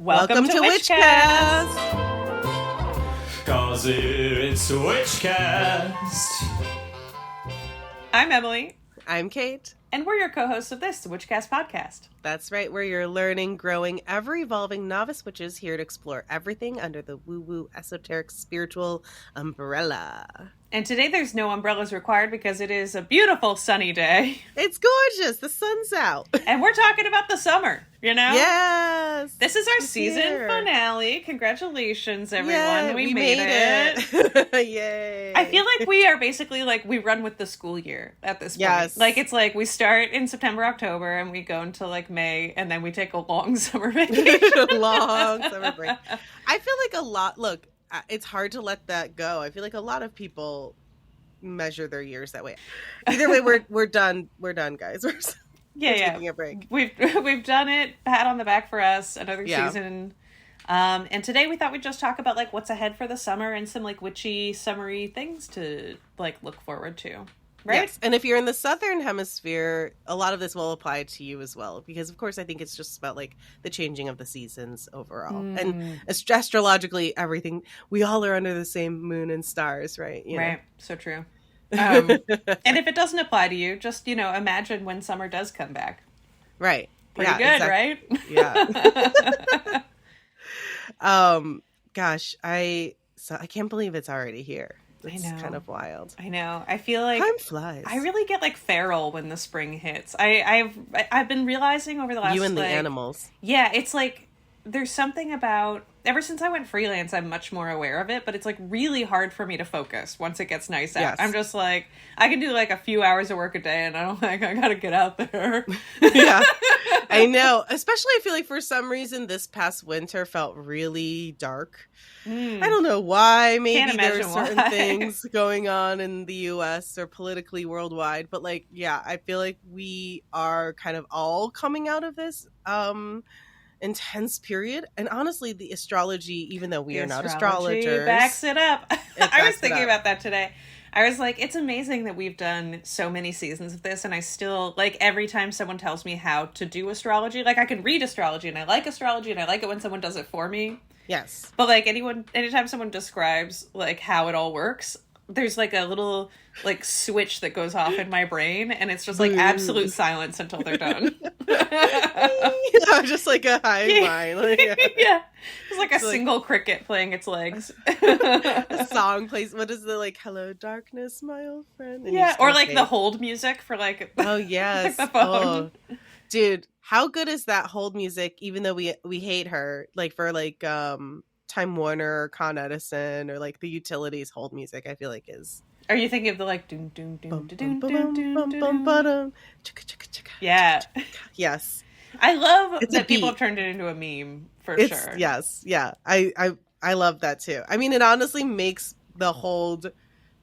Welcome to Witchcast! 'Cause it's Witchcast! I'm Emily. I'm Kate. And we're your co-hosts of this, the Witchcast podcast. That's right, we're your learning, growing, ever-evolving novice witches here to explore everything under the woo-woo, esoteric, spiritual umbrella. And today there's no umbrellas required because it is a beautiful sunny day. It's gorgeous! The sun's out! And we're talking about the summer, you know? Yes! This is our It's season here. finale. Congratulations, everyone. Yay, we made it. Yay! I feel like we are basically like, we run with the school year at this point. Yes. Like, it's like we start in September, October, and we go until like May, and then we take a long summer vacation. Long summer break. I feel like look, it's hard to let that go. I feel like a lot of people measure their years that way. Either way, we're done. We're done, guys. We're taking a break. We've done it. Pat on the back for us. Another Yeah. season. And today we thought we'd just talk about like what's ahead for the summer and some like witchy summery things to like look forward to. Right? Yes. And if you're in the southern hemisphere, a lot of this will apply to you as well, because of course I think it's just about like the changing of the seasons overall. And astrologically, everything, we all are under the same moon and stars, right? You know? Right. So true. And if it doesn't apply to you, just, imagine when summer does come back. Right. Pretty good, right? Yeah. Gosh, I can't believe it's already here. It's I know. kind of wild. I know. I feel like Time flies. I really get like feral when the spring hits. I've been realizing over the last You and the like, animals. Yeah, it's like there's something about ever since I went freelance, I'm much more aware of it, but it's like really hard for me to focus once it gets nice out. Yes. I'm just like I can do like a few hours of work a day and I'm like I gotta get out there. Yeah. I know. Especially I feel like for some reason this past winter felt really dark. I don't know why. Maybe there are certain things going on in the US or politically worldwide, but like, yeah, I feel like we are kind of all coming out of this intense period. And honestly, the astrology, even though we are not astrologers, backs it up. I was thinking up. about that today. I was like, it's amazing that we've done so many seasons of this, and I still, like, every time someone tells me how to do astrology, like, I can read astrology, and I like astrology, and I like it when someone does it for me. Yes. But, like, anytime someone describes, like, how it all works, there's, like, a little, like, switch that goes off in my brain, and it's just, like, absolute silence until they're done. Just like a high line. Like, yeah. It's like a single cricket playing its legs. A song plays, what is the, like, hello darkness, my old friend? And yeah, or, like, the hold music for, like... Oh, yes. like the phone. Oh. Dude, how good is that hold music, even though we hate her, like, for, like, Time Warner or Con Edison or, like, the utilities hold music, I feel like is... Are you thinking of the, like, doom, doom, doom, doom, doom, doom, doom, doom. Yeah. Yes. I love It's that a people beat. have turned it into a meme, for It's, sure. yes, yeah. I love that, too. I mean, it honestly makes the hold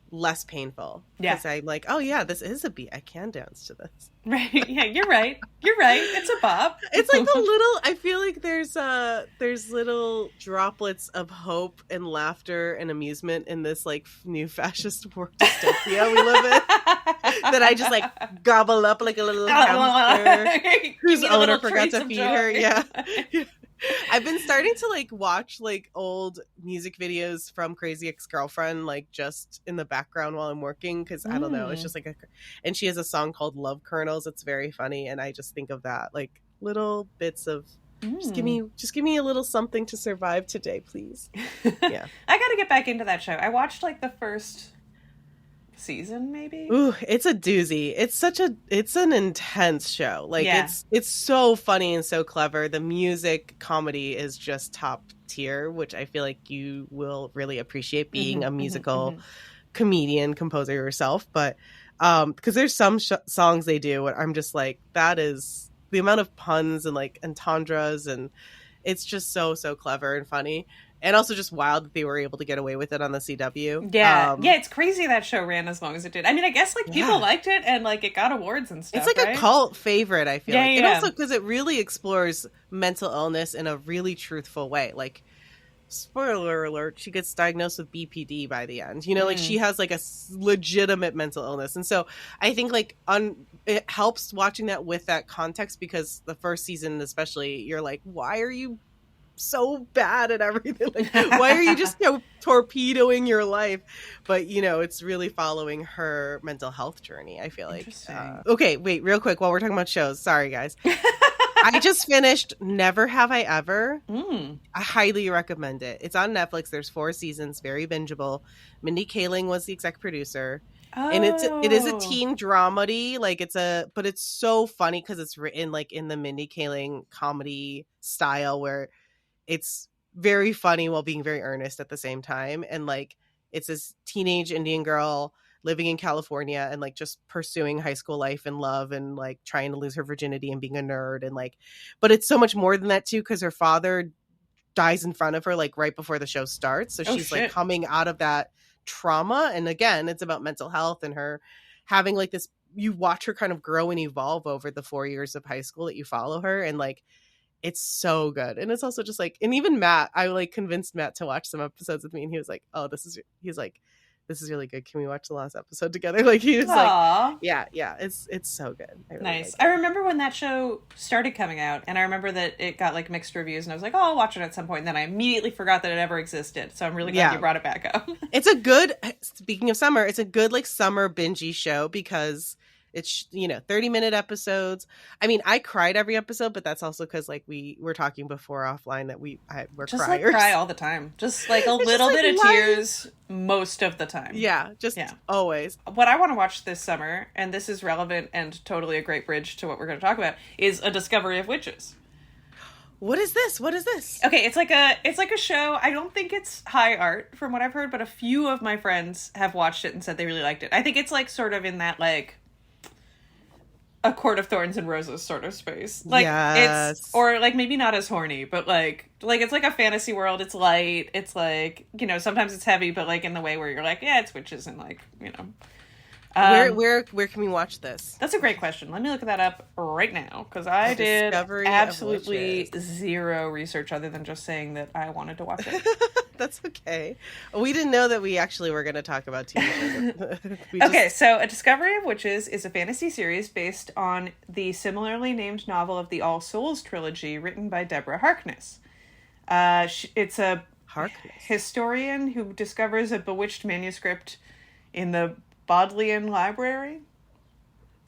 less painful. Yeah. Because I'm like, oh, yeah, this is a beat. I can dance to this. Right, yeah, you're right. You're right. It's a bop. It's like the little, I feel like there's little droplets of hope and laughter and amusement in this like new fascist war dystopia we live in that I just like gobble up like a little hamster whose owner forgot to feed her. Yeah. I've been starting to like watch like old music videos from Crazy Ex-Girlfriend like just in the background while I'm working because I don't know, it's just like and she has a song called Love Kernels. It's very funny and I just think of that like little bits of just give me a little something to survive today, please. Yeah. I gotta get back into that show. I watched like the first season maybe. Ooh, it's a doozy. It's an intense show. Like Yeah. it's so funny and so clever. The music comedy is just top tier, which I feel like you will really appreciate being a musical comedian, composer yourself. But because there's some songs they do where I'm just like, that is the amount of puns and like entendres, and it's just so clever and funny. And also just wild that they were able to get away with it on the CW. Yeah. Yeah, it's crazy that show ran as long as it did. I mean, I guess, like, people liked it, and, like, it got awards and stuff, It's like right? a cult favorite, I feel like. Yeah. And also because it really explores mental illness in a really truthful way. Like, spoiler alert, she gets diagnosed with BPD by the end. You know, like, she has, like, a legitimate mental illness. And so I think, like, it helps watching that with that context because the first season especially, you're like, why are you so bad at everything. Like, why are you just torpedoing your life? But it's really following her mental health journey, I feel like. Interesting. Okay, wait, real quick while we're talking about shows. Sorry, guys. I just finished Never Have I Ever. I highly recommend it. It's on Netflix. There's 4 seasons, very bingeable. Mindy Kaling was the exec producer. Oh. And it is a teen dramedy, like but it's so funny because it's written like in the Mindy Kaling comedy style where it's very funny while being very earnest at the same time. And like it's this teenage Indian girl living in California and like just pursuing high school life and love and like trying to lose her virginity and being a nerd and like, but it's so much more than that too because her father dies in front of her like right before the show starts. So she's like coming out of that trauma, and again it's about mental health and her having like this, you watch her kind of grow and evolve over the 4 years of high school that you follow her, and like it's so good. And it's also just like, and even Matt, I like convinced Matt to watch some episodes with me, and he was like, oh, this is really good, can we watch the last episode together? Like he was like, yeah, it's so good. Really nice. I remember when that show started coming out, and I remember that it got like mixed reviews, and I was like, oh, I'll watch it at some point, and then I immediately forgot that it ever existed, so I'm really glad you brought it back up. It's a good, speaking of summer, it's a good like summer bingey show because it's 30-minute episodes. I mean, I cried every episode, but that's also because like we were talking before offline that we're just criers. like cry all the time, just like a little bit of tears most of the time. Always. What I want to watch this summer, and this is relevant and totally a great bridge to what we're going to talk about, is A Discovery of Witches. What is this? Okay, it's like a show. I don't think it's high art from what I've heard, but a few of my friends have watched it and said they really liked it. I think it's like sort of in that like A Court of Thorns and Roses sort of space. Like it's, or like maybe not as horny, but like it's like a fantasy world. It's light. It's like, sometimes it's heavy, but like in the way where you're like, yeah, it's witches and like, where can we watch this? That's a great question. Let me look that up right now, because I did absolutely zero research other than just saying that I wanted to watch it. That's okay. We didn't know that we actually were going to talk about TV shows. Okay, so A Discovery of Witches is a fantasy series based on the similarly named novel of the All Souls trilogy written by Deborah Harkness. It's a historian who discovers a bewitched manuscript in the Bodleian Library.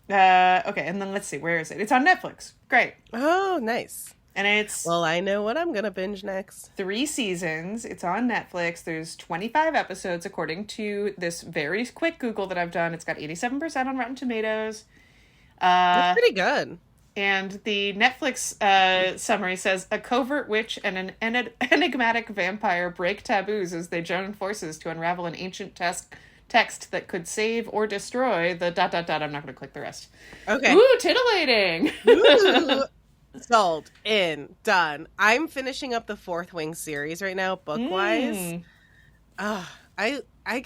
Okay, and then let's see, where is it? It's on Netflix. Great. Oh, nice. And it's... Well, I know what I'm going to binge next. 3 seasons. It's on Netflix. There's 25 episodes, according to this very quick Google that I've done. It's got 87% on Rotten Tomatoes. That's pretty good. And the Netflix summary says, a covert witch and an enigmatic vampire break taboos as they join forces to unravel an ancient text that could save or destroy the ... I'm not going to click the rest. Okay. Ooh, titillating! Ooh. Sold. In. Done. I'm finishing up the Fourth Wing series right now, book-wise. I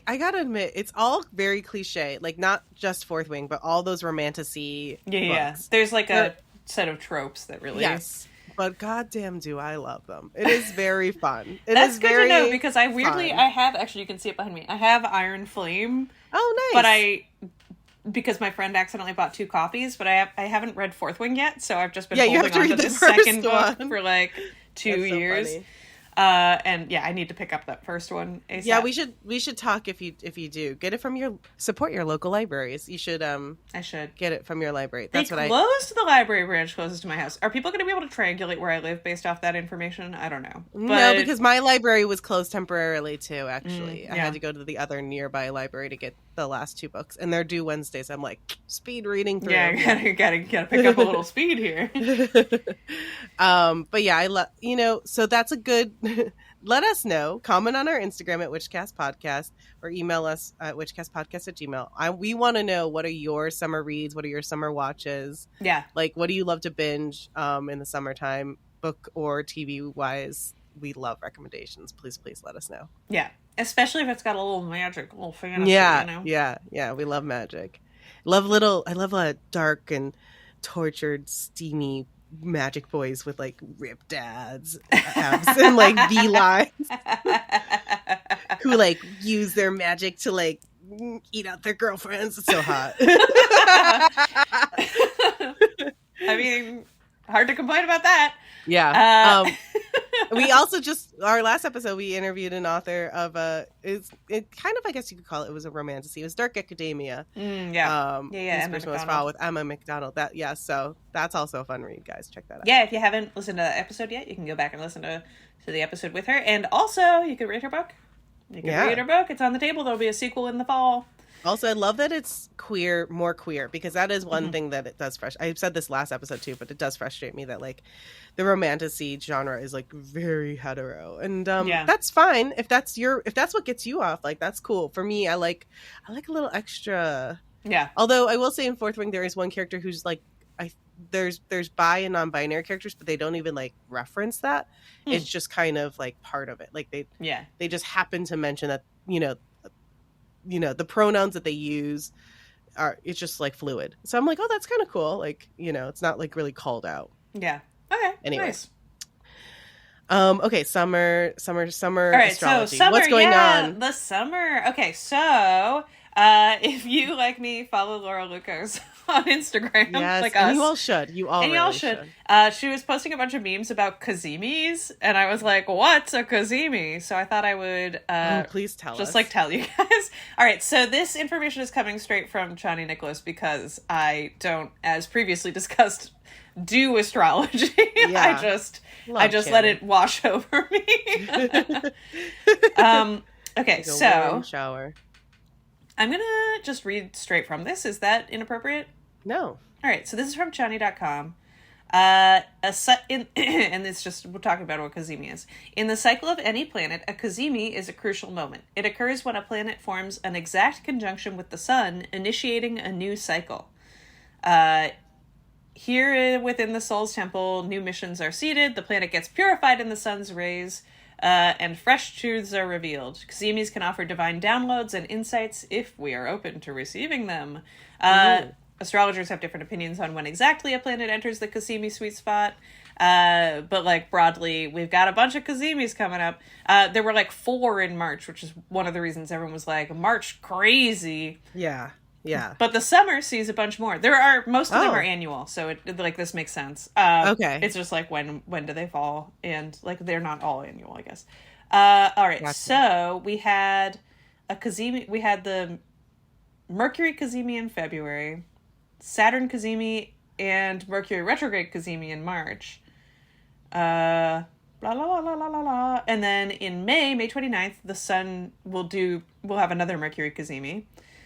gotta admit, it's all very cliche. Like, not just Fourth Wing, but all those romantasy books. Yeah. There's like a set of tropes that really... Yes. But goddamn do I love them. It is very fun. That's good to know, because I have, actually, you can see it behind me. I have Iron Flame. Oh, nice. But because my friend accidentally bought 2 copies, but I haven't read Fourth Wing yet, so I've just been holding on to the second book for like 2 years. Funny. And yeah, I need to pick up that first one ASAP. Yeah, we should talk if you do. Get it from support your local libraries. You should I should get it from your library. That's they closed the library branch closest to my house. Are people going to be able to triangulate where I live based off that information? I don't know. No, because my library was closed temporarily too, actually. I had to go to the other nearby library to get the last 2 books, and they're due Wednesdays. I'm like, speed reading through. Yeah, gotta pick up a little speed here. But yeah, I love, so that's a good. Let us know. Comment on our Instagram at Witchcast Podcast, or email us at witchcastpodcast@gmail.com. We want to know, what are your summer reads? What are your summer watches? Yeah. Like, what do you love to binge in the summertime, book or TV wise? We love recommendations. Please let us know. Yeah. Especially if it's got a little magic, a little fantasy, Yeah. We love magic. I love dark and tortured, steamy magic boys with like ripped dads abs and like V-lines who like use their magic to like eat out their girlfriends. It's so hot. I mean, hard to complain about that. Yeah. We also just our last episode we interviewed an author of it kind of, I guess you could call it was a romantasy. It was Dark Academia. Yeah. His Emma person was McDonald. filed with Emma McDonald. So that's also a fun read, guys. Check that out. Yeah, if you haven't listened to that episode yet, you can go back and listen to the episode with her. And also, you can read her book. You can read her book. It's on the table. There'll be a sequel in the fall. Also, I love that it's more queer, because that is one thing that it does I said this last episode too, but it does frustrate me that like the romantasy genre is like very hetero, and that's fine if that's what gets you off. Like that's cool. For me, I like a little extra. Yeah. Although I will say in Fourth Wing there is one character who's like there's bi and non-binary characters, but they don't even like reference that. It's just kind of like part of it. Like they just happen to mention that the pronouns that they use it's just like fluid. So I'm like, oh, that's kind of cool. Like, it's not like really called out. Yeah. Okay. Anyways. Nice. Okay. Summer All right, astrology. So summer, what's going on? The summer. Okay. So, if you, like me, follow Laura Lucas on Instagram, yes, like and us. you all should. You all really should. She was posting a bunch of memes about cazimis, and I was like, what's a cazimi? So I thought I would please tell just us. like tell you guys. All right, so this information is coming straight from Chani Nicholas because I don't, as previously discussed, do astrology. Yeah. I just let it wash over me. Okay, like so shower. I'm gonna just read straight from this. Is that inappropriate? No. All right, so this is from Chani.com. And it's just, we're talking about what cazimi is. In the cycle of any planet, a cazimi is a crucial moment. It occurs when a planet forms an exact conjunction with the sun, initiating a new cycle. Here within the Soul's Temple, new missions are seeded, the planet gets purified in the sun's rays, and fresh truths are revealed. Cazimis can offer divine downloads and insights if we are open to receiving them. Astrologers have different opinions on when exactly a planet enters the Cazimi sweet spot. But like broadly, we've got a bunch of Cazimis coming up. There were like 4 in March, which is one of the reasons everyone was like, March crazy. Yeah. Yeah. But the summer sees a bunch more. Most of them are annual, so it like this makes sense. Okay. It's just like when do they fall, and like they're not all annual, I guess. All right. Gotcha. So we had a Cazimi. We had the Mercury Cazimi in February, Saturn Cazimi, and Mercury retrograde Cazimi in March. Blah la la la la la la. And then in May 29th, the sun will have another Mercury Cazimi.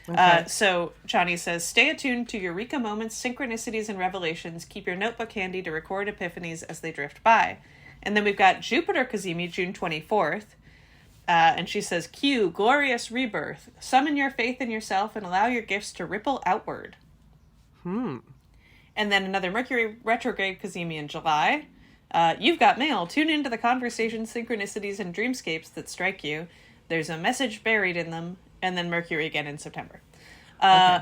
Okay. So Chani says, stay attuned to eureka moments, synchronicities, and revelations. Keep your notebook handy to record epiphanies as they drift by. And then we've got Jupiter Cazimi, June 24th. And she says, Q, glorious rebirth. Summon your faith in yourself and allow your gifts to ripple outward. And then another Mercury retrograde Cazimi in July. You've got mail. Tune into the conversations, synchronicities, and dreamscapes that strike you. There's a message buried in them. And then Mercury again in September.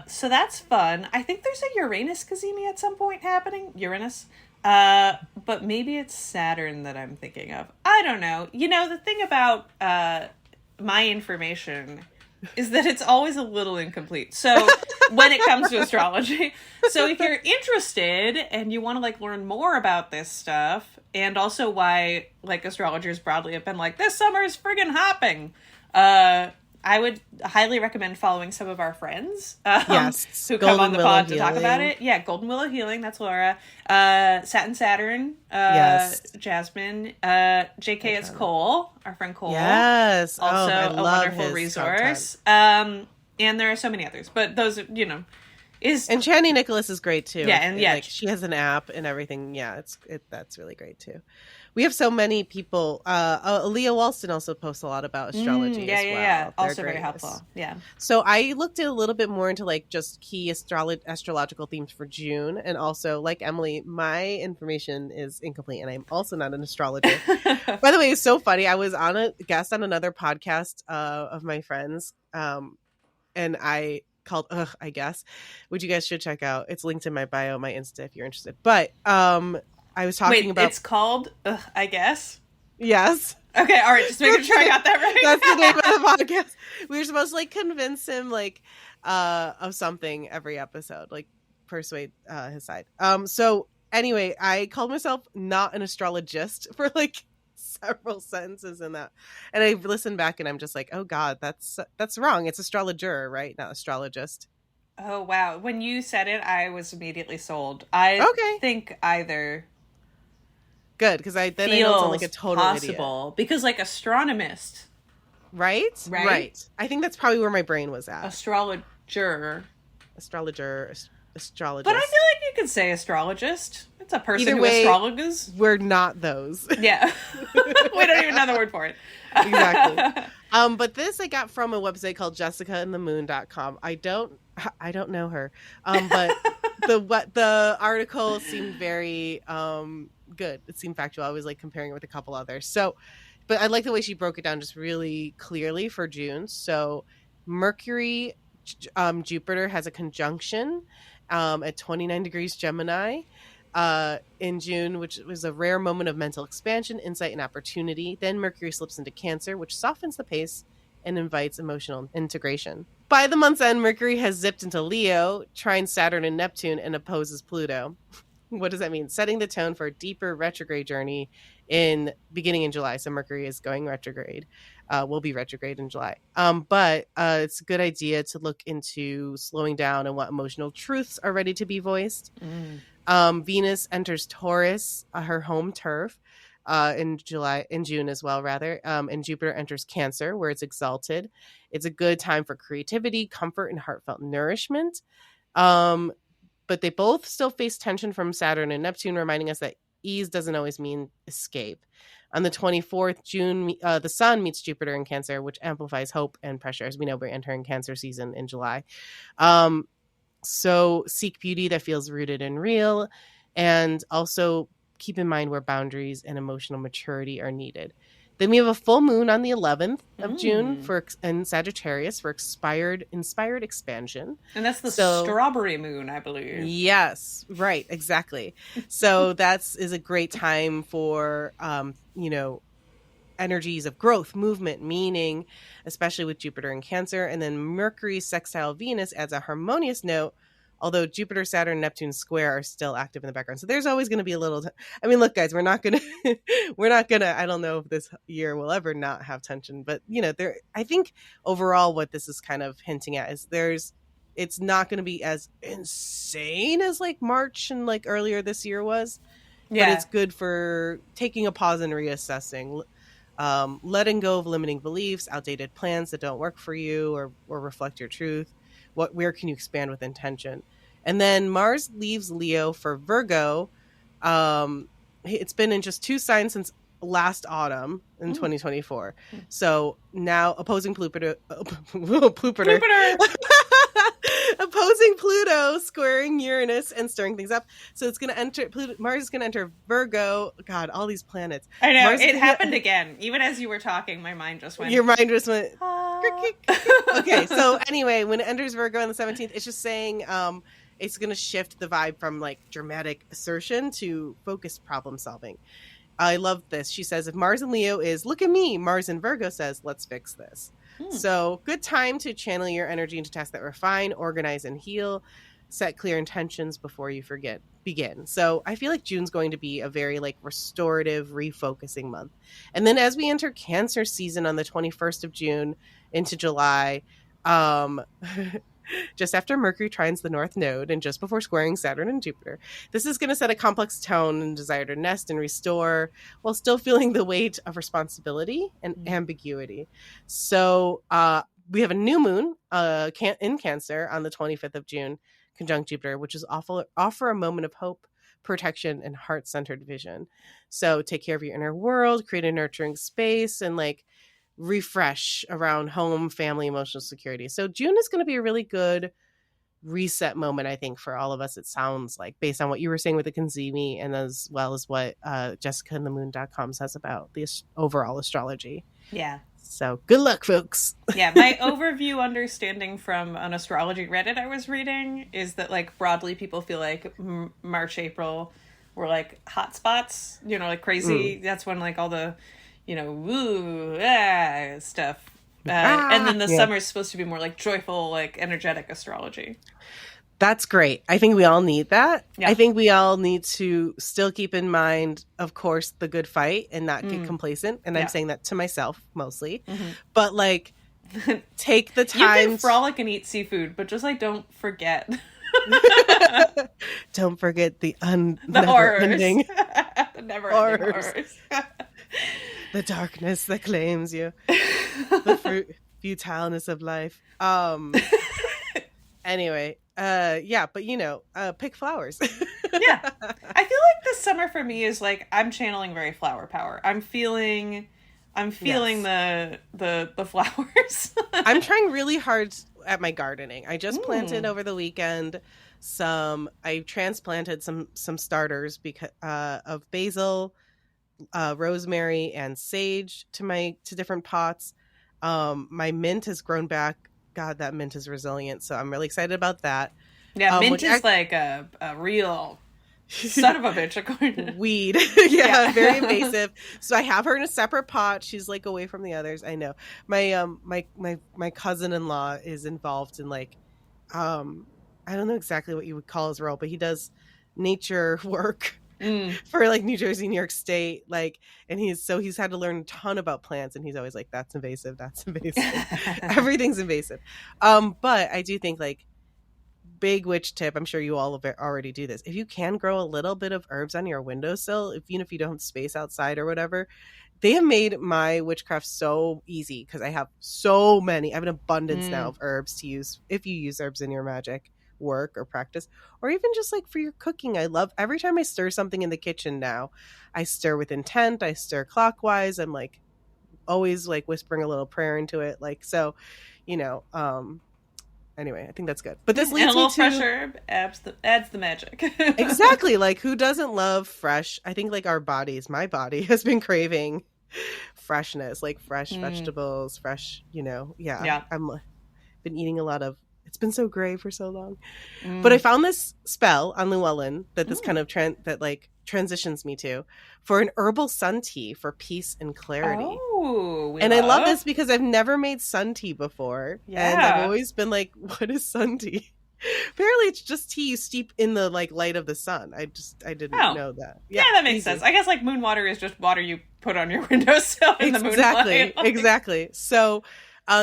So that's fun. I think there's a Uranus Cazimi at some point happening. Uranus. But maybe it's Saturn that I'm thinking of. I don't know. The thing about my information is that it's always a little incomplete. So when it comes to astrology. So if you're interested and you want to like learn more about this stuff, and also why like astrologers broadly have been like, this summer is friggin' hopping. I would highly recommend following some of our friends who come on the pod to talk about it. Yeah, Golden Willow Healing, that's Laura. Satin Saturn, Jasmine. JK is Cole, our friend Cole. Yes. Also a wonderful resource. And there are so many others, but those, And Chani Nicholas is great too. Yeah, and like, she has an app and everything. Yeah, that's really great too. We have so many people. Leah Walston also posts a lot about astrology as well. Yeah. Also very helpful. Yeah. So I looked a little bit more into like just key astrological themes for June. And also, like Emily, my information is incomplete and I'm also not an astrologer. By the way, it's so funny. I was on a guest on another podcast of my friends. And I called I guess, which you guys should check out. It's linked in my bio, my Insta, if you're interested. But I was talking about. It's called I guess. Yes. Okay. All right. Just making sure I got that right. That's the name of the podcast. We were supposed to like convince him like of something every episode, like persuade his side. So anyway, I called myself not an astrologist for like several sentences in that. And I listened back and I'm just like, oh God, that's wrong. It's astrologer, right? Not astrologist. Oh, wow. When you said it, I was immediately sold. I Okay. think either Good, because I don't sound like a total possible. idiot. Because, like, astronomist. Right? Right? I think that's probably where my brain was at. Astrologer. Astrologer, astrologist. But I feel like you could say astrologist. It's a person Either who way, astrologers. We're not those. Yeah. We don't even know the word for it. Exactly. But this I got from a website called jessicaandthemoon.com. I don't know her. But the article seemed very good. It seemed factual. I was like comparing it with a couple others. So, but I like the way she broke it down just really clearly for June. So Mercury, Jupiter has a conjunction at 29 degrees Gemini in June, which was a rare moment of mental expansion, insight, and opportunity. Then Mercury slips into Cancer, which softens the pace and invites emotional integration. By the month's end, Mercury has zipped into Leo, trines Saturn and Neptune, and opposes Pluto. What does that mean? Setting the tone for a deeper retrograde journey beginning in July. So Mercury is going retrograde. Will be retrograde in July. But it's a good idea to look into slowing down and what emotional truths are ready to be voiced. Venus enters Taurus, her home turf, in June as well, rather. And Jupiter enters Cancer, where it's exalted. It's a good time for creativity, comfort, and heartfelt nourishment. But they both still face tension from Saturn and Neptune, reminding us that ease doesn't always mean escape. On the 24th June, the Sun meets Jupiter in Cancer, which amplifies hope and pressure. As we know, we're entering Cancer season in July. So seek beauty that feels rooted and real, and also keep in mind where boundaries and emotional maturity are needed. Then we have a full moon on the 11th of June in Sagittarius for inspired expansion. And that's the strawberry moon, I believe. Yes, right, exactly. So is a great time for, energies of growth, movement, meaning, especially with Jupiter in Cancer. And then Mercury sextile Venus adds a harmonious note, although Jupiter, Saturn, Neptune square are still active in the background. So there's always going to be a little, look, guys, we're not going to, I don't know if this year will ever not have tension, but I think overall what this is kind of hinting at is it's not going to be as insane as like March and like earlier this year was, but it's good for taking a pause and reassessing, letting go of limiting beliefs, outdated plans that don't work for you or reflect your truth. Where can you expand with intention? And then Mars leaves Leo for Virgo. It's been in just 2 signs since last autumn in 2024. So now opposing Pluto. Opposing Pluto, squaring Uranus and stirring things up. So it's going to enter Mars is going to enter Virgo. God, all these planets. I know it happened again. Even as you were talking, my mind just went. Your mind just went. Okay, so anyway, when it enters Virgo on the 17th, it's just saying it's going to shift the vibe from like dramatic assertion to focused problem solving. I love this. She says, if Mars in Leo is, look at me, Mars in Virgo says, let's fix this. So good time to channel your energy into tasks that refine, organize, and heal. Set clear intentions before you begin. So I feel like June's going to be a very like restorative, refocusing month. And then as we enter Cancer season on the 21st of June into July, just after Mercury trines the North Node and just before squaring Saturn and Jupiter. This is going to set a complex tone and desire to nest and restore while still feeling the weight of responsibility and ambiguity. So we have a new moon in Cancer on the 25th of June, conjunct Jupiter, which is offer a moment of hope, protection, and heart-centered vision. So take care of your inner world, create a nurturing space, and like refresh around home, family, emotional security. So June is going to be a really good reset moment, I think, for all of us. It sounds like, based on what you were saying with the cazimi and as well as what jessicaandthemoon.com says about the overall astrology. Yeah. So good luck, folks. Yeah, my overview understanding from an astrology Reddit I was reading is that like broadly people feel like March, April were like hot spots, like crazy. That's when like all the woo, stuff. And then the summer is supposed to be more like joyful, like energetic astrology. That's great. I think we all need that. Yeah. I think we all need to still keep in mind, of course, the good fight and not get complacent. And Yeah. I'm saying that to myself mostly. Mm-hmm. But like, take the You time. can frolic and eat seafood, but just like don't forget. Don't forget the horrors. never-ending The never-ending horrors. the darkness that claims you, the futileness of life. Anyway, yeah, but pick flowers. Yeah, I feel like this summer for me is like I'm channeling very flower power. I'm feeling Yes. the flowers. I'm trying really hard at my gardening. I just planted over the weekend I transplanted some starters because of basil, rosemary, and sage to different pots. My mint has grown back. God, that mint is resilient, so I'm really excited about that. Yeah, mint is like a real son of a bitch according weed. Yeah, very invasive. So I have her in a separate pot. She's like away from the others. I know. My cousin-in-law is involved in like I don't know exactly what you would call his role, but he does nature work for like New Jersey, New York State, like, and he's had to learn a ton about plants, and he's always like, that's invasive, everything's invasive. But I do think like big witch tip, I'm sure you all already do this, if you can grow a little bit of herbs on your windowsill, even if you don't have space outside or whatever, they have made my witchcraft so easy because I have so many. I have an abundance now of herbs to use if you use herbs in your magic work or practice, or even just like for your cooking. I love every time I stir something in the kitchen now, I stir with intent, I stir clockwise. I'm like always like whispering a little prayer into it, like, so anyway, I think that's good. But this leads and a little me to fresh herb adds the magic. Exactly. Like, who doesn't love fresh? I think like my body has been craving freshness, like fresh vegetables, fresh, yeah. I'm been eating a lot of, it's been so gray for so long. But I found this spell on Llewellyn that this kind of transitions me to, for an herbal sun tea for peace and clarity. I love this because I've never made sun tea before. Yeah. And I've always been like, what is sun tea? Apparently it's just tea you steep in the like light of the sun. I didn't know that. Yeah, that makes sense. I guess like moon water is just water you put on your windowsill in the moonlight. Exactly. So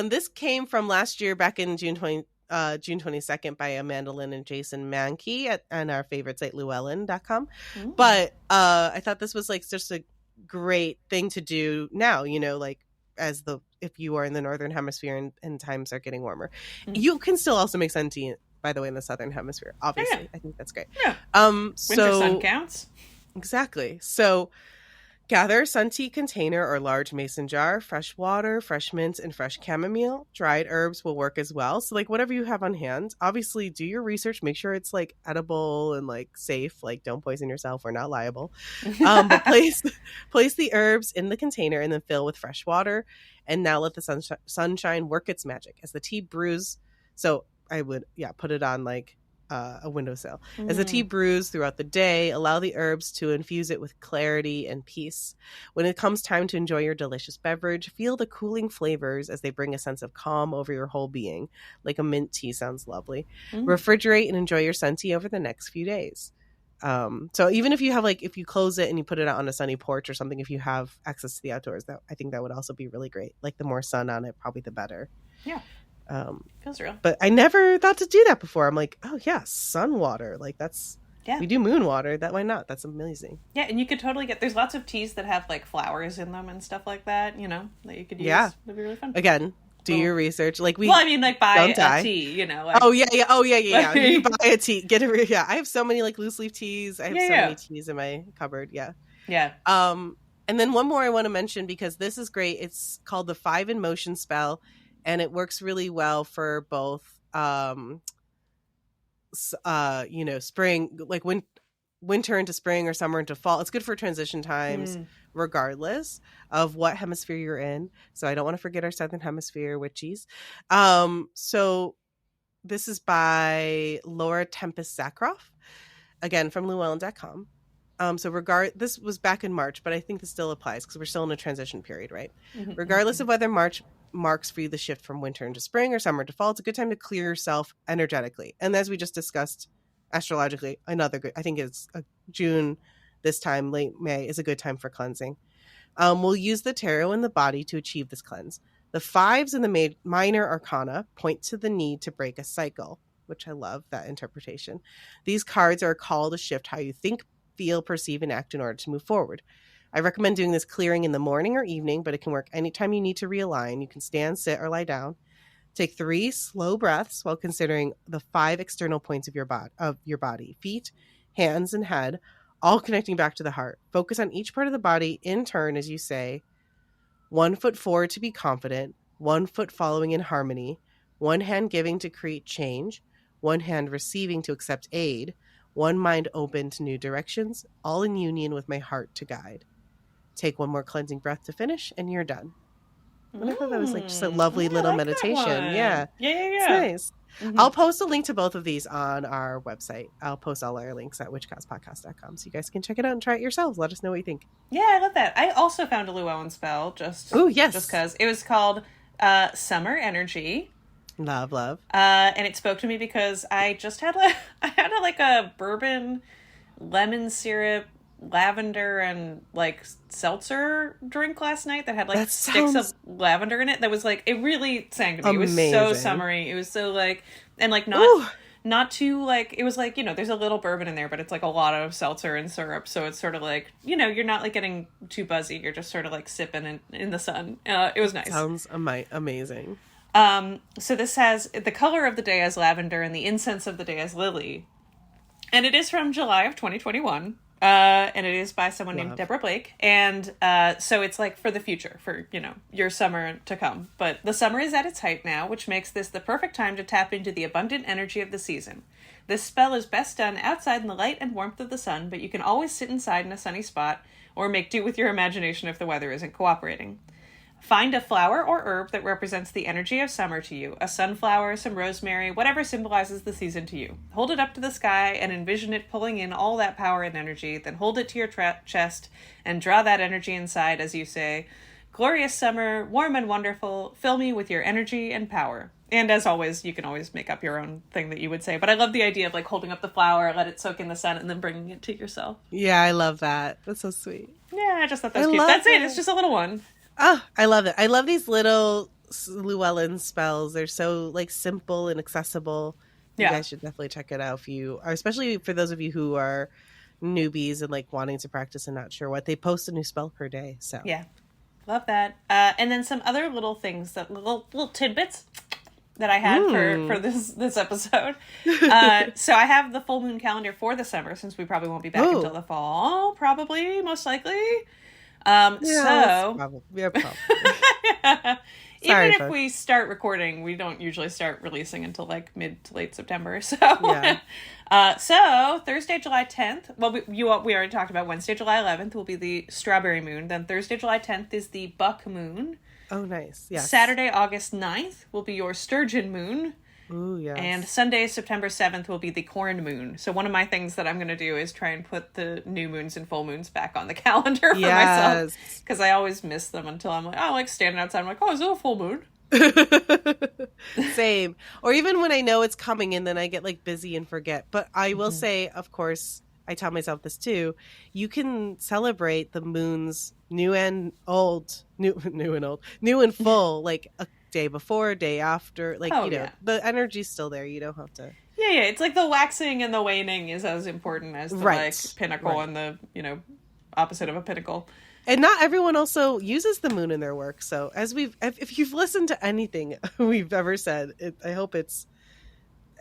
this came from last year, back in June 22nd, by Amanda Lynn and Jason Mankey on our favorite site, Llewellyn.com. But I thought this was like just a great thing to do now, like if you are in the northern hemisphere and times are getting warmer. You can still also make sun tea, by the way, in the southern hemisphere, obviously. Yeah. I think that's great. Yeah. Winter sun counts. Exactly. So gather a sun tea container or large mason jar, fresh water, fresh mint, and fresh chamomile. Dried herbs will work as well. So like whatever you have on hand, obviously do your research, make sure it's like edible and like safe, like don't poison yourself, we're not liable. But place the herbs in the container and then fill with fresh water. And now let the sunshine work its magic. As the tea brews, so I would put it on like a windowsill. As the tea brews throughout the day, allow the herbs to infuse it with clarity and peace. When it comes time to enjoy your delicious beverage, feel the cooling flavors as they bring a sense of calm over your whole being. Like a mint tea sounds lovely. Refrigerate and enjoy your sun tea over the next few days. So even if you have if you close it and you put it out on a sunny porch or something, if you have access to the outdoors, I think that would also be really great. Like the more sun on it, probably the better. Yeah. Feels real. But I never thought to do that before. I'm like, oh yeah, sun water. Like that's, we do moon water. Why not? That's amazing. Yeah, and you could totally there's lots of teas that have like flowers in them and stuff like that, that you could use. Yeah. That'd be really fun. Again, do your research. Like I mean, like buy a tea, Like, oh yeah. You buy a tea. I have so many like loose leaf teas. I have so many teas in my cupboard. Yeah. Yeah. And then one more I want to mention because this is great. It's called the 5 in Motion spell. And it works really well for both, spring, like winter into spring or summer into fall. It's good for transition times, regardless of what hemisphere you're in. So I don't want to forget our southern hemisphere witchies. So this is by Laura Tempest Zakroff, again from Llewellyn.com. This was back in March, but I think this still applies because we're still in a transition period, right? Regardless of whether March marks for you the shift from winter into spring or summer to fall. It's a good time to clear yourself energetically. And as we just discussed, astrologically, another good, I think it's June this time, late May, is a good time for cleansing. We'll use the tarot and the body to achieve this cleanse. The fives and the minor arcana point to the need to break a cycle, which I love that interpretation. These cards are a call to shift how you think, feel, perceive, and act in order to move forward. I recommend doing this clearing in the morning or evening, but it can work anytime you need to realign. You can stand, sit, or lie down. Take 3 slow breaths while considering the 5 external points of your body, feet, hands, and head, all connecting back to the heart. Focus on each part of the body in turn as you say, 1 foot forward to be confident, 1 foot following in harmony, 1 hand giving to create change, 1 hand receiving to accept aid, 1 mind open to new directions, all in union with my heart to guide. Take 1 more cleansing breath to finish, and you're done. And I thought that was like just a lovely little meditation. Yeah. It's nice. Mm-hmm. I'll post a link to both of these on our website. I'll post all our links at witchcastpodcast.com so you guys can check it out and try it yourselves. Let us know what you think. Yeah, I love that. I also found a Llewellyn spell just because it was called Summer Energy. Love. And it spoke to me because I just had a bourbon, lemon syrup, lavender, and like seltzer drink last night that had like sticks of lavender in it. That was like, it really sang to me. Amazing. It was so summery. It was so like, and like not too like, it was like, you know, there's a little bourbon in there, but it's like a lot of seltzer and syrup. So it's sort of like, you know, you're not like getting too buzzy. You're just sort of like sipping in the sun. It was nice. Sounds amazing. So this has the color of the day as lavender and the incense of the day as lily. And it is from July of 2021. And it is by someone named Deborah Blake. And so it's like for the future, for, you know, your summer to come. But the summer is at its height now, which makes this the perfect time to tap into the abundant energy of the season. This spell is best done outside in the light and warmth of the sun, but you can always sit inside in a sunny spot or make do with your imagination if the weather isn't cooperating. Find a flower or herb that represents the energy of summer to you. A sunflower, some rosemary, whatever symbolizes the season to you. Hold it up to the sky and envision it pulling in all that power and energy. Then hold it to your chest and draw that energy inside as you say, "Glorious summer, warm and wonderful, fill me with your energy and power." And as always, you can always make up your own thing that you would say. But I love the idea of like holding up the flower, let it soak in the sun, and then bringing it to yourself. Yeah, I love that. That's so sweet. Yeah, I just thought that was cute. That's it. It's just a little one. Oh, I love it. I love these little Llewellyn spells. They're so like simple and accessible. You guys should definitely check it out if you are, especially for those of you who are newbies and like wanting to practice and not sure what. They post a new spell per day. So yeah, love that. And then some other little things, that little tidbits that I had for this episode. So I have the full moon calendar for the summer, since we probably won't be back until the fall, probably, most likely. Probably. Even if we start recording, we don't usually start releasing until like mid to late September. So, so Thursday, July 10th. Well, we already talked about Wednesday, July 11th will be the strawberry moon. Then Thursday, July 10th is the buck moon. Oh, nice. Yes. Saturday, August 9th will be your sturgeon moon. Ooh, yes. And Sunday, September 7th will be the corn moon. So one of my things that I'm going to do is try and put the new moons and full moons back on the calendar for myself. Because I always miss them until I'm like, oh, like standing outside. I'm like, oh, is it a full moon? Same. Or even when I know it's coming and then I get like busy and forget. But I will say, of course, I tell myself this too. You can celebrate the moons new and full, like a day before, day after, like, the energy's still there. You don't have to. Yeah. It's like the waxing and the waning is as important as the like pinnacle and the, opposite of a pinnacle. And not everyone also uses the moon in their work. So as if you've listened to anything we've ever said, I hope it's,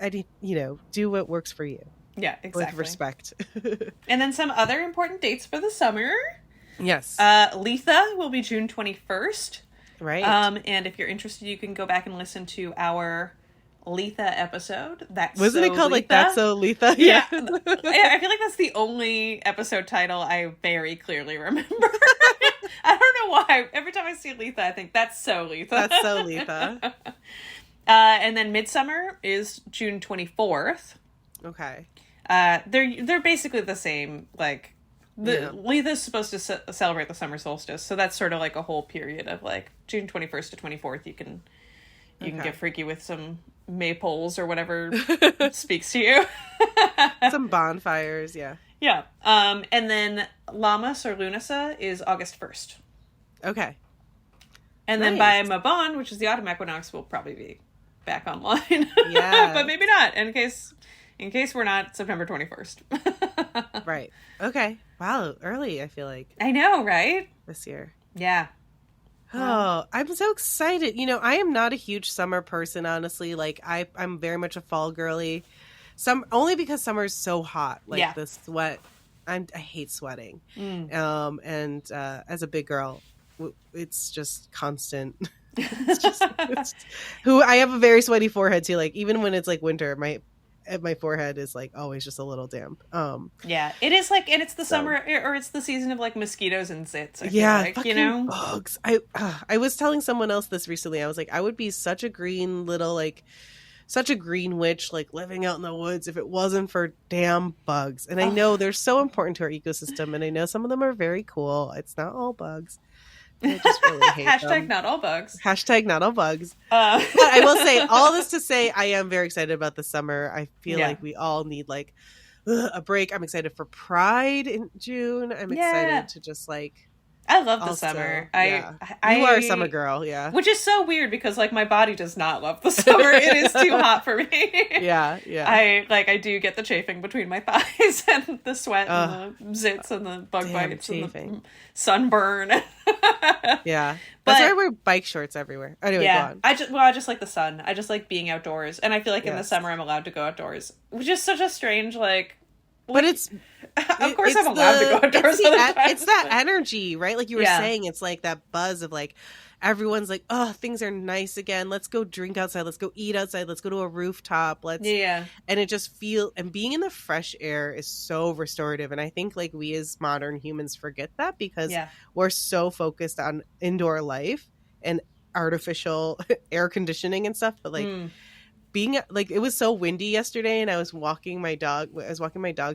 do what works for you. Yeah, exactly. With respect. And then some other important dates for the summer. Yes. Letha will be June 21st. Right. And if you're interested, you can go back and listen to our Letha episode. Wasn't it called Letha? like That's So Letha? Yeah. I feel like that's the only episode title I very clearly remember. I don't know why. Every time I see Letha, I think that's so Letha. That's so Letha. And then Midsummer is June 24th. Okay. They're basically the same, like, Letha's supposed to celebrate the summer solstice, so that's sort of like a whole period of like June 21st to 24th. You can get freaky with some maypoles or whatever speaks to you. Some bonfires, yeah. Yeah. And then Lammas or Lunasa is August 1st. Okay. And then by Mabon, which is the autumn equinox, we'll probably be back online. Yeah. But maybe not, in case we're not September 21st. Right. Okay. Wow, early, I feel like. I know, right? This year. Yeah. Oh, I'm so excited. I am not a huge summer person, honestly. Like, I'm very much a fall girly. Only because summer's so hot. Like, the sweat. I hate sweating. And as a big girl, it's just constant. I have a very sweaty forehead, too. Like, even when it's, like, winter, my forehead is like always just a little damp. Yeah, it is like, and it's the summer, or it's the season of like mosquitoes and zits. I feel like, bugs. I was telling someone else this recently. I was like, I would be such a green witch, like living out in the woods if it wasn't for damn bugs. And I know they're so important to our ecosystem, and I know some of them are very cool. It's not all bugs. I just really hate Hashtag not all bugs. Hashtag not all bugs. But I will say, all this to say, I am very excited about the summer. I feel like we all need like a break. I'm excited for Pride in June. I'm excited to just like... I love the summer. You are a summer girl, yeah. Which is so weird because like my body does not love the summer. It is too hot for me. Yeah. I do get the chafing between my thighs and the sweat and the zits and the bug bites chafing. And the sunburn. Yeah. That's why I wear bike shorts everywhere. Anyway, go on. I just like the sun. I just like being outdoors. And I feel like in the summer I'm allowed to go outdoors. Which is such a strange but it's of course I'm allowed to go outdoors. It's that energy, right? Like you were saying, it's like that buzz of like everyone's like, oh, things are nice again. Let's go drink outside. Let's go eat outside. Let's go to a rooftop. And it just and being in the fresh air is so restorative. And I think like we as modern humans forget that because we're so focused on indoor life and artificial air conditioning and stuff. But like being like, it was so windy yesterday and I was walking my dogs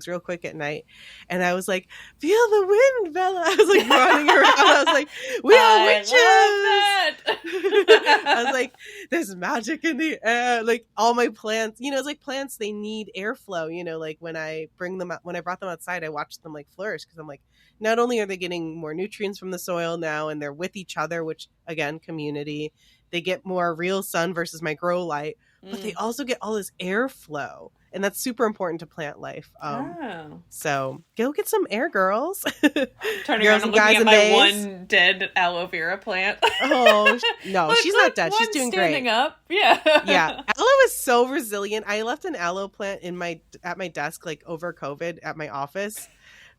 real quick at night and I was like, feel the wind, Bella. I was like running around. I was like, we are witches. I was like, there's magic in the air. Like all my plants, it's like plants, they need airflow, like when I brought them outside, I watched them like flourish. Cause I'm like, not only are they getting more nutrients from the soil now and they're with each other, which again, community, they get more real sun versus my grow light, but they also get all this airflow, and that's super important to plant life. So go get some air, girls. Turning around and looking at my one dead aloe vera plant. Oh no, she's not dead. She's doing standing great. Up, yeah. Aloe is so resilient. I left an aloe plant at my desk like over COVID at my office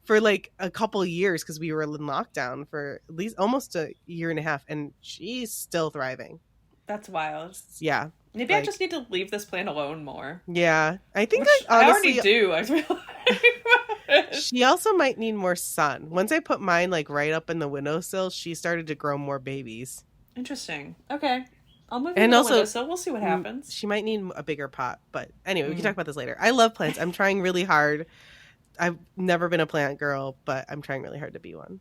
for like a couple years because we were in lockdown for at least almost a year and a half, and she's still thriving. That's wild. Yeah. Maybe I just need to leave this plant alone more. Yeah. I think I already do. I feel like. She also might need more sun. Once I put mine like right up in the windowsill, she started to grow more babies. Interesting. Okay. I'll move in the windowsill. We'll see what happens. She might need a bigger pot. But anyway, we can talk about this later. I love plants. I'm trying really hard. I've never been a plant girl, but I'm trying really hard to be one.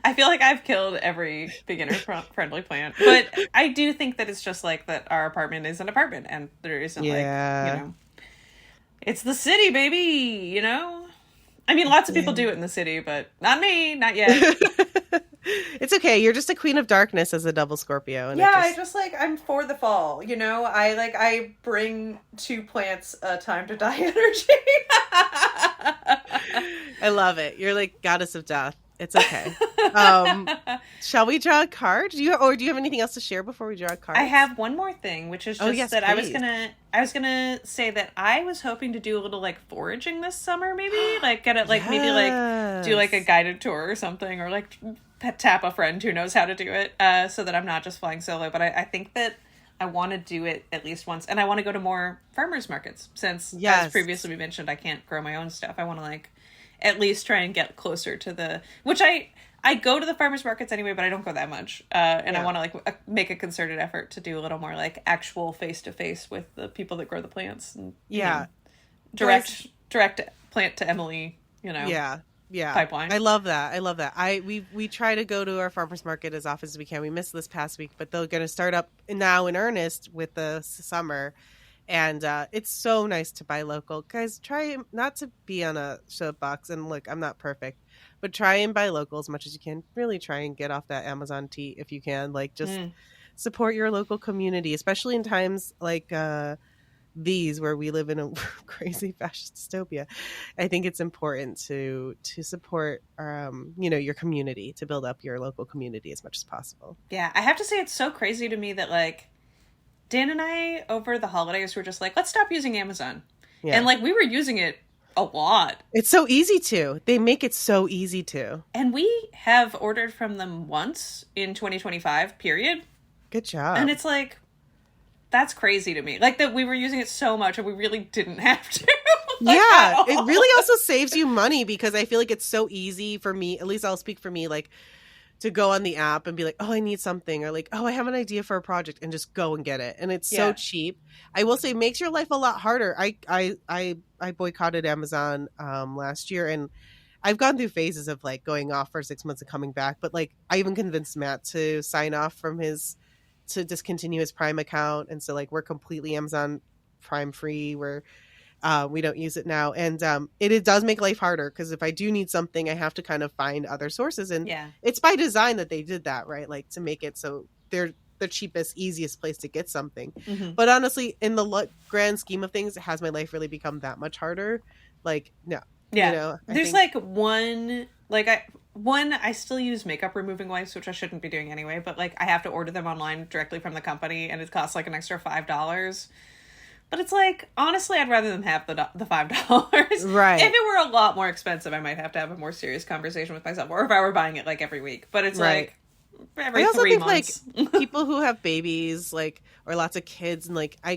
I feel like I've killed every beginner-friendly plant. But I do think that it's just like that our apartment is an apartment. And there isn't it's the city, baby, I mean, lots of people do it in the city, but not me, not yet. It's okay. You're just a queen of darkness as a double Scorpio. And I just I'm for the fall, I bring to plants a time to die energy. I love it. You're like goddess of death. It's okay. Shall we draw a card? Do you have anything else to share before we draw a card? I have one more thing, which is just that please. I was gonna say that I was hoping to do a little like foraging this summer, maybe maybe like do like a guided tour or something, or like tap a friend who knows how to do it, so that I'm not just flying solo. But I think that I want to do it at least once, and I want to go to more farmers markets since, as previously we mentioned, I can't grow my own stuff. I want to at least try and get closer to which I go to the farmers markets anyway, but I don't go that much. And I want to make a concerted effort to do a little more actual face to face with the people that grow the plants. And, direct plant to Emily, Yeah. pipeline. I love that. We try to go to our farmers market as often as we can. We missed this past week, but they're going to start up now in earnest with the summer. And it's so nice to buy local. Guys, try not to be on a soapbox. And look, I'm not perfect, but try and buy local as much as you can. Really try and get off that Amazon tea if you can. Like, just support your local community, especially in times like these where we live in a crazy fascist dystopia. I think it's important to support your community, to build up your local community as much as possible. Yeah, I have to say it's so crazy to me that like Dan and I over the holidays were just like, let's stop using Amazon. Yeah. And like we were using it a lot. It's so easy to. They make it so easy to. And we have ordered from them once in 2025, period. Good job. And it's like, that's crazy to me. Like that we were using it so much and we really didn't have to. Like, yeah, it really also saves you money because I feel like it's so easy for me, at least I'll speak for me, like to go on the app and be like, oh, I need something, or like, oh, I have an idea for a project, and just go and get it. And it's so cheap. I will say it makes your life a lot harder. I boycotted Amazon last year, and I've gone through phases of like going off for 6 months and coming back. But like I even convinced Matt to sign off from to discontinue his Prime account. And so like we're completely Amazon Prime free. We don't use it now. And it does make life harder because if I do need something, I have to kind of find other sources. And it's by design that they did that, right? Like to make it so they're the cheapest, easiest place to get something. Mm-hmm. But honestly, in the grand scheme of things, has my life really become that much harder? Like, no. Yeah. You know, there's like I still use makeup removing wipes, which I shouldn't be doing anyway, but like I have to order them online directly from the company and it costs like an extra $5. But it's like, honestly, I'd rather them have the $5. Right. If it were a lot more expensive, I might have to have a more serious conversation with myself. Or if I were buying it like every week. But it's like every 3 months. Like people who have babies, like, or lots of kids, and like I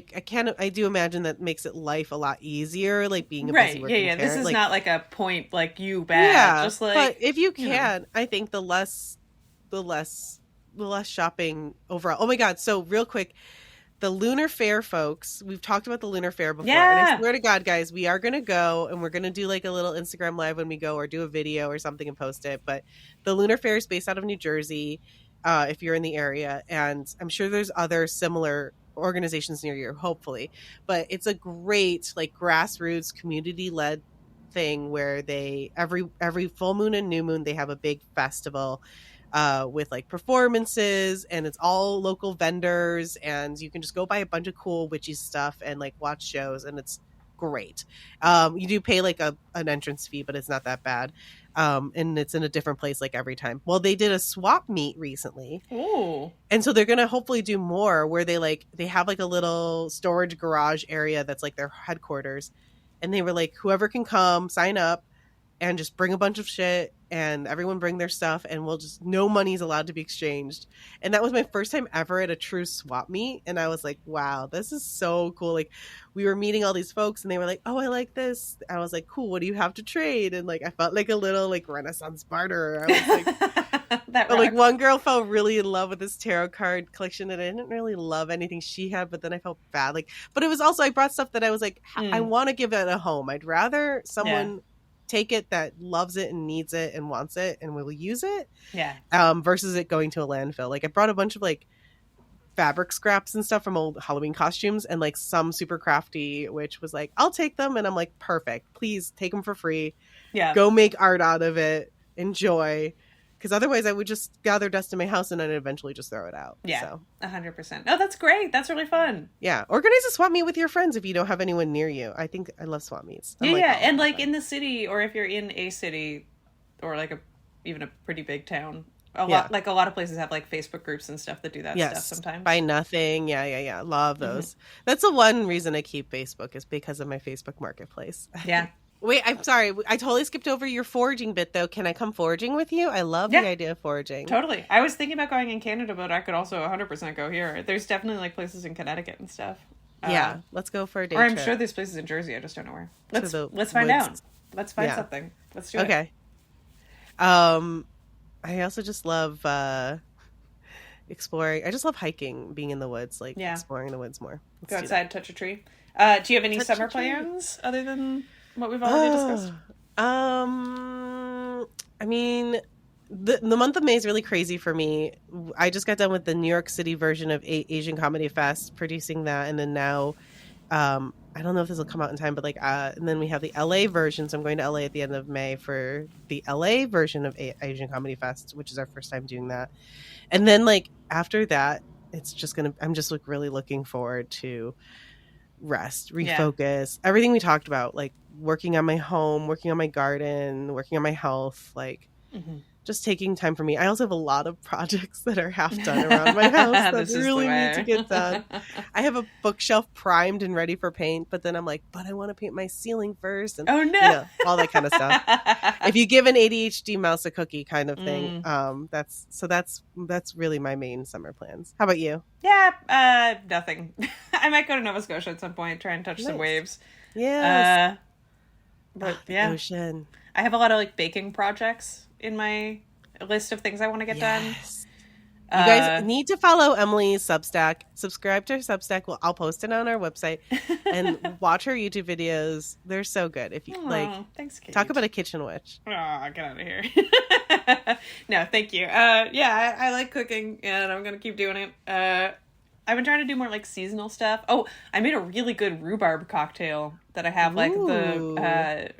do imagine that makes it life a lot easier, like being a busy working parent. This is like, not like a point like you bad. Yeah, just like, but if you can, I think the less shopping overall. Oh my god! So real quick. The Lunar Fair, folks, we've talked about the Lunar Fair before. Yeah. And I swear to God, guys, we are going to go and we're going to do like a little Instagram live when we go or do a video or something and post it. But the Lunar Fair is based out of New Jersey, if you're in the area. And I'm sure there's other similar organizations near you, hopefully. But it's a great like grassroots community-led thing where they every full moon and new moon, they have a big festival with like performances, and it's all local vendors, and you can just go buy a bunch of cool witchy stuff and like watch shows, and it's great. You do pay like an entrance fee, but it's not that bad. And it's in a different place like every time. Well, they did a swap meet recently. Ooh. And so they're going to hopefully do more where they have like a little storage garage area that's like their headquarters. And they were like, whoever can come, sign up and just bring a bunch of shit, and everyone bring their stuff, and no money's allowed to be exchanged. And that was my first time ever at a true swap meet. And I was like, wow, this is so cool. Like we were meeting all these folks and they were like, oh, I like this. I was like, cool. What do you have to trade? And like, I felt like a little like Renaissance barter. I was like, but like one girl fell really in love with this tarot card collection, and I didn't really love anything she had, but then I felt bad. Like, but it was also, I brought stuff that I was like, I want to give it a home. I'd rather someone take it that loves it and needs it and wants it and will use it, versus it going to a landfill. Like I brought a bunch of like fabric scraps and stuff from old Halloween costumes, and like some super crafty witch was like, I'll take them, and I'm like, perfect, please take them for free, go make art out of it, enjoy, because otherwise I would just gather dust in my house and then eventually just throw it out. 100%. Oh, that's great. That's really fun. Organize a swap meet with your friends if you don't have anyone near you. I love swap meets. And like in the city, or if you're in a city or like even a pretty big town, a lot of places have like Facebook groups and stuff that do that stuff sometimes. Buy nothing. Love those. That's the one reason I keep Facebook, is because of my Facebook marketplace. Wait, I'm sorry. I totally skipped over your foraging bit, though. Can I come foraging with you? I love the idea of foraging. Totally. I was thinking about going in Canada, but I could also 100% go here. There's definitely like places in Connecticut and stuff. Let's go for a day trip. Or I'm trip. sure there's places in Jersey. I just don't know where. Let's find out. Let's find something. Let's do it. Okay. I also just love exploring. I just love hiking, being in the woods, like exploring the woods more. Go outside, touch a tree. Do you have any summer plans other than what we've already discussed? I mean, the month of May is really crazy for me. I just got done with the New York City version of Asian Comedy Fest, producing that, and then now, I don't know if this will come out in time, but like, and then we have the LA version. So I'm going to LA at the end of May for the LA version of Asian Comedy Fest, which is our first time doing that. And then like after that, I'm just like really looking forward to rest, refocus, everything we talked about, like working on my home, working on my garden, working on my health, like just taking time for me. I also have a lot of projects that are half done around my house that really need to get done. I have a bookshelf primed and ready for paint, but then I'm like, but I want to paint my ceiling first, and all that kind of stuff. If you give an ADHD mouse a cookie kind of thing, that's really my main summer plans. How about you? Yeah, nothing. I might go to Nova Scotia at some point, try and touch some waves. Yes. But yeah, ocean. I have a lot of like baking projects in my list of things I want to get done. You guys need to follow Emily's Substack. Subscribe to her Substack. I'll post it on our website, and watch her YouTube videos. They're so good. If you thanks, Kate. Talk about a kitchen witch. Oh, get out of here. No, thank you. I like cooking, and I'm gonna keep doing it. I've been trying to do more like seasonal stuff. Oh, I made a really good rhubarb cocktail that I have like the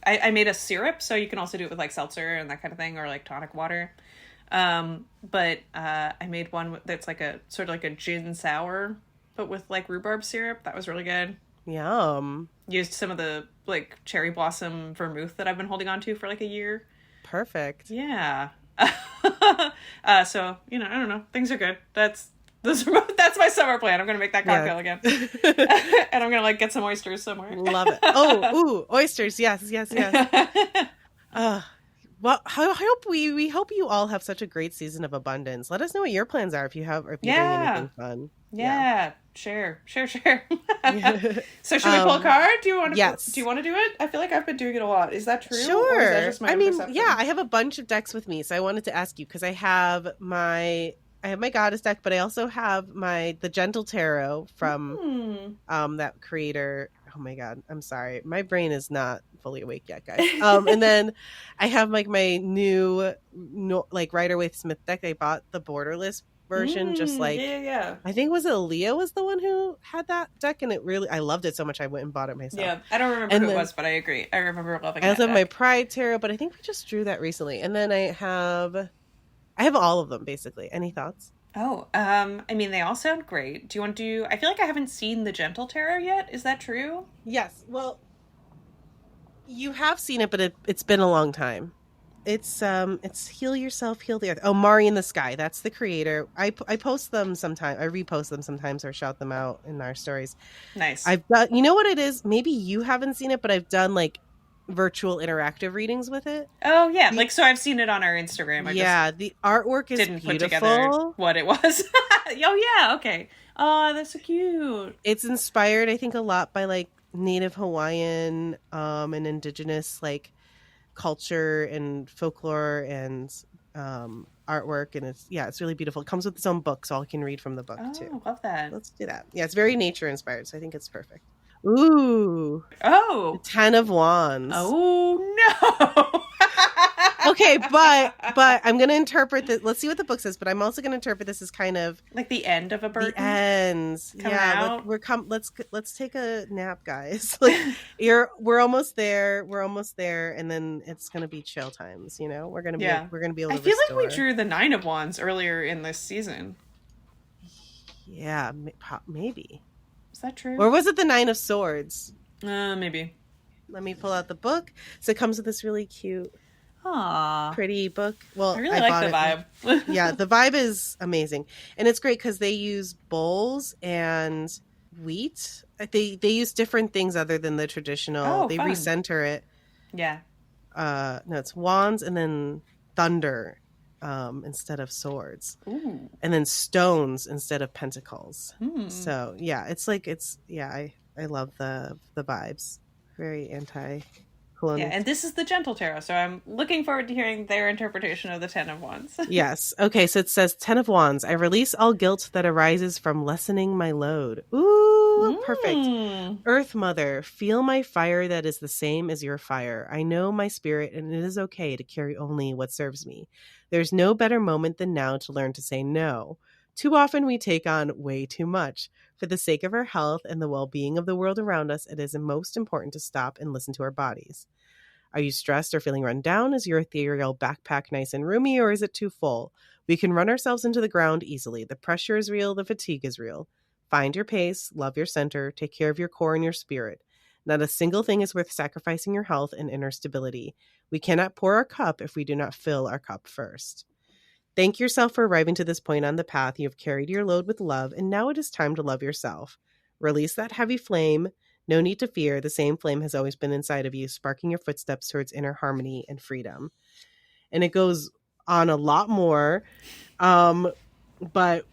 I made a syrup, so you can also do it with like seltzer and that kind of thing, or like tonic water. But I made one that's like a sort of like a gin sour, but with like rhubarb syrup. That was really good. Yum. Used some of the like cherry blossom vermouth that I've been holding on to for like a year. Perfect. Yeah. So, I don't know. Things are good. That's my summer plan. I'm going to make that cocktail again. And I'm going to like get some oysters somewhere. Love it. Oh, oysters. Yes. Well, I hope we hope you all have such a great season of abundance. Let us know what your plans are if you're doing anything fun. Yeah. Sure. So should we pull a card? Do you want to? Yes. Do you want to do it? I feel like I've been doing it a lot. Is that true? Sure. Or is that just my perception? I have a bunch of decks with me, so I wanted to ask you because I have my goddess deck, but I also have the Gentle Tarot from that creator. Oh my god, I'm sorry, my brain is not fully awake yet, guys. And then I have like my new Rider-Waite-Smith deck. I bought the borderless version, I think was it Leah was the one who had that deck, and I loved it so much I went and bought it myself. Yeah, I don't remember who it was, but I agree. I remember loving it. I also have my Pride Tarot, but I think we just drew that recently. And then I have all of them basically. Any thoughts? Oh, I mean, they all sound great. Do you want to I feel like I haven't seen the Gentle Tarot yet. Is that true? Yes. Well, you have seen it, but it's been a long time. It's Heal Yourself, Heal the Earth. Oh, Mari in the Sky. That's the creator. I post them sometimes. I repost them sometimes or shout them out in our stories. Nice. I've done, you know what it is? Maybe you haven't seen it, but I've done like virtual interactive readings with it. Oh yeah, so I've seen it on our Instagram. The artwork is didn't beautiful. Put together what it was. Oh yeah, okay. Oh, that's so cute. It's inspired, I think, a lot by like Native Hawaiian and indigenous like culture and folklore and artwork, and it's really beautiful. It comes with its own book, so I can read from the book too. Love that. Let's do that. Yeah, it's very nature inspired, so I think it's perfect. Ooh. Oh. The 10 of Wands. Oh no. Okay, but I'm going to interpret this. Let's see what the book says, but I'm also going to interpret this as kind of like the end of a burden. The ends. Out. Let's take a nap, guys. Like we're almost there. And then it's going to be chill times, We're going to be able to I feel like we drew the 9 of Wands earlier in this season. Yeah, maybe. Is that true? Or was it the 9 of Swords? Maybe. Let me pull out the book. So it comes with this really cute, pretty book. Well, I really like the vibe. Yeah, the vibe is amazing. And it's great because they use bowls and wheat. They use different things other than the traditional. They recenter it. Yeah. No, it's wands and then thunder instead of swords. Ooh. And then stones instead of pentacles. So yeah, I love the vibes. Very anti-colonial. Yeah, and this is the Gentle Tarot, so I'm looking forward to hearing their interpretation of the 10 of Wands. Yes. Okay, so it says 10 of Wands. I release all guilt that arises from lessening my load. Ooh. Ooh, perfect. Mm. Earth Mother, feel my fire that is the same as your fire. I know my spirit, and it is okay to carry only what serves me. There's no better moment than now to learn to say no. Too often we take on way too much. For the sake of our health and the well-being of the world around us, it is most important to stop and listen to our bodies. Are you stressed or feeling run down? Is your ethereal backpack nice and roomy, or is it too full? We can run ourselves into the ground easily. The pressure is real, the fatigue is real. Find your pace, love your center, take care of your core and your spirit. Not a single thing is worth sacrificing your health and inner stability. We cannot pour our cup if we do not fill our cup first. Thank yourself for arriving to this point on the path. You have carried your load with love, and now it is time to love yourself. Release that heavy flame. No need to fear. The same flame has always been inside of you, sparking your footsteps towards inner harmony and freedom. And it goes on a lot more. But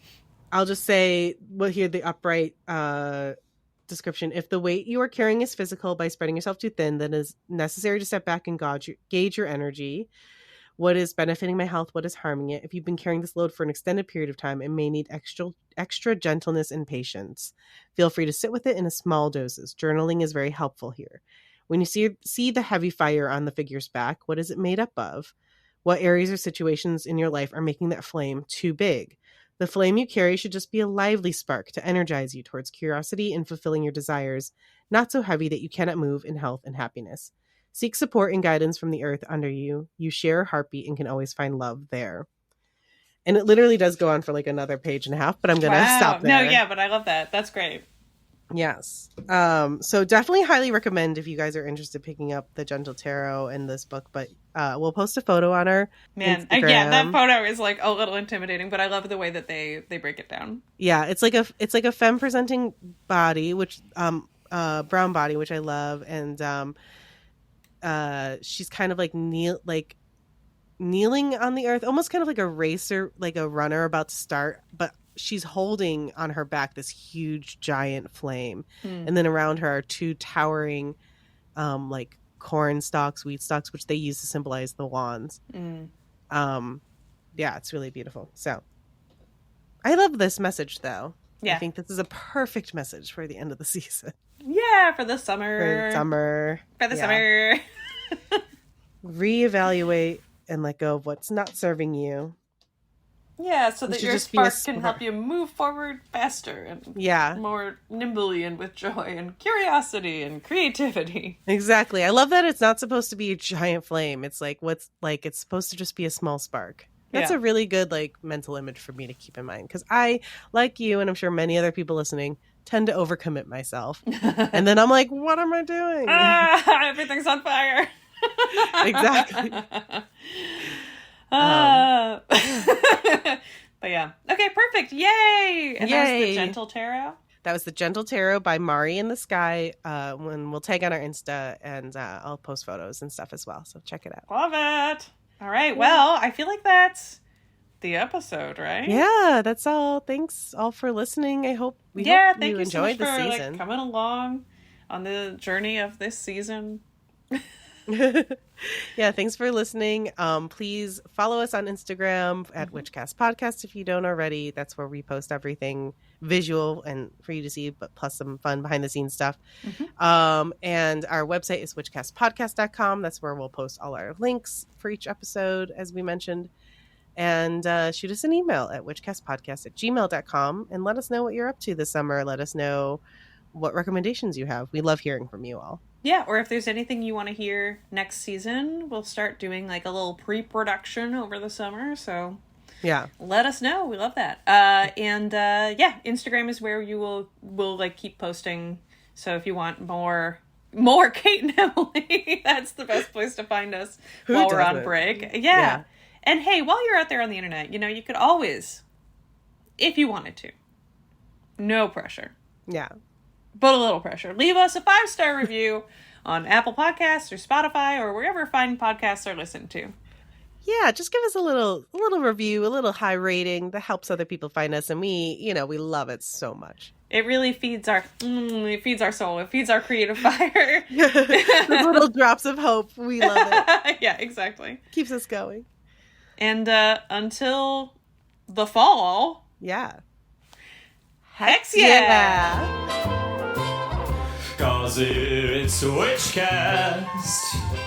I'll just say, we'll hear the upright description. If the weight you are carrying is physical, by spreading yourself too thin, then it is necessary to step back and gauge your energy. What is benefiting my health? What is harming it? If you've been carrying this load for an extended period of time, it may need extra gentleness and patience. Feel free to sit with it in small doses. Journaling is very helpful here. When you see the heavy fire on the figure's back, what is it made up of? What areas or situations in your life are making that flame too big? The flame you carry should just be a lively spark to energize you towards curiosity and fulfilling your desires, not so heavy that you cannot move in health and happiness. Seek support and guidance from the earth under you. You share a heartbeat and can always find love there. And it literally does go on for like another page and a half, but I'm going to stop there. No, yeah, but I love that. That's great. Yes. So definitely highly recommend if you guys are interested in picking up the Gentle Tarot and this book, but we'll post a photo on our Instagram. Yeah, that photo is like a little intimidating, but I love the way that they break it down. Yeah, it's like a femme presenting body, which brown body, which I love, and she's kind of like kneeling on the earth, almost kind of like a racer, like a runner about to start, but she's holding on her back this huge giant flame. And then around her are two towering like corn stalks, wheat stalks, which they use to symbolize the wands. Yeah, it's really beautiful. So I love this message though. Yeah, I think this is a perfect message for the end of the season. Yeah, for the summer. Summer. Reevaluate and let go of what's not serving you. Yeah, so that your spark can help you move forward faster and more nimbly and with joy and curiosity and creativity. Exactly. I love that it's not supposed to be a giant flame. It's like it's supposed to just be a small spark. That's a really good like mental image for me to keep in mind, because I, like you, and I'm sure many other people listening, tend to overcommit myself. And then I'm like, what am I doing? Everything's on fire. Exactly. But yeah. Okay, perfect. Yay! And that was the Gentle Tarot. That was the Gentle Tarot by Mari in the Sky. When we'll tag on our Insta, and I'll post photos and stuff as well. So check it out. Love it. All right. Well, I feel like that's the episode, right? Yeah, that's all. Thanks all for listening. I hope you enjoyed so much the for, season. Like, coming along on the journey of this season. Yeah, thanks for listening. Please follow us on Instagram at Witchcast Podcast if you don't already. That's where we post everything visual and for you to see, but plus some fun behind the scenes stuff. And our website is witchcastpodcast.com. That's where we'll post all our links for each episode, as we mentioned. And shoot us an email at witchcastpodcast@gmail.com and let us know what you're up to this summer. Let us know what recommendations you have. We love hearing from you all. Yeah, or if there's anything you want to hear next season, we'll start doing like a little pre-production over the summer. So yeah, let us know. We love that. And Instagram is where we'll like keep posting. So if you want more Kate and Emily, that's the best place to find us while we're on break. Yeah. And hey, while you're out there on the internet, you could always, if you wanted to, no pressure. Yeah. But a little pressure. Leave us a 5-star review on Apple Podcasts or Spotify or wherever fine podcasts are listened to. Yeah, just give us a little review, a little high rating. That helps other people find us, and we love it so much. It really feeds our soul. It feeds our creative fire. Those little drops of hope. We love it. Yeah, exactly. Keeps us going. And until the fall. Yeah. Hex yeah! Kazu, it's Witchcast.